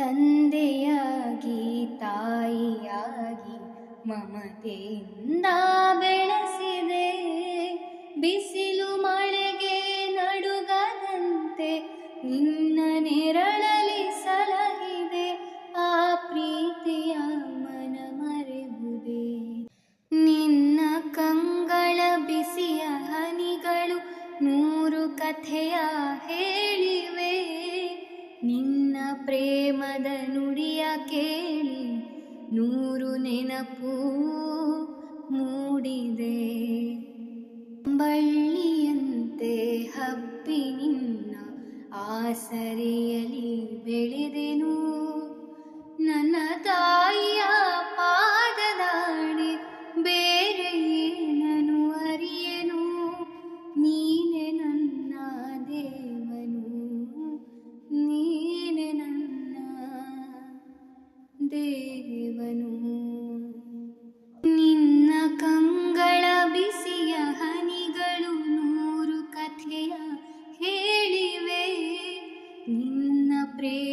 ತಂದೆಯಾಗಿ ತಾಯಿಯಾಗಿ ಮಮತೆಯಿಂದ ಬೆಳೆಸಿದೆ. ಬಿಸಿಲು ಮಳೆಗೆ ನಡುಗದಂತೆ ನಿನ್ನ ನೆರಳಲಿ ಸಲಹಿದೆ. ಆ ಪ್ರೀತಿಯ ಮನ ಮರೆಯುವುದೇ. ನಿನ್ನ ಕಂಗಳ ಬಿಸಿಯ ಹನಿಗಳು 100 ಕಥೆಯ ಹೇಳಿವೆ. ನಿನ್ನ ಪ್ರೇಮದ ನುಡಿಯ ಕೇಳಿ 100 ನೆನಪು ಮೂಡಿದೆ. ಬಳ್ಳಿಯಂತೆ ಹಬ್ಬಿ ನಿನ್ನ ಆಸರೆಯಲ್ಲಿ ಬೆಳೆದೆನು. ನನ್ನ ತಾಯಿಯ ಪಾದದಾಣೆ ಬೇರೆ ಏನನು ಅರಿಯೆನು. ನೀನೆ ನನ್ನ ದೇವನು, ನೀನೆ ನನ್ನ ದೇವನು. ನಿನ್ನ ಕಂಗಳ ಬಿಸಿಯ ಹನಿಗಳು 100 ಕಥೆಯ ಹೇಳಿವೆ. ನಿನ್ನ ಪ್ರೇಮ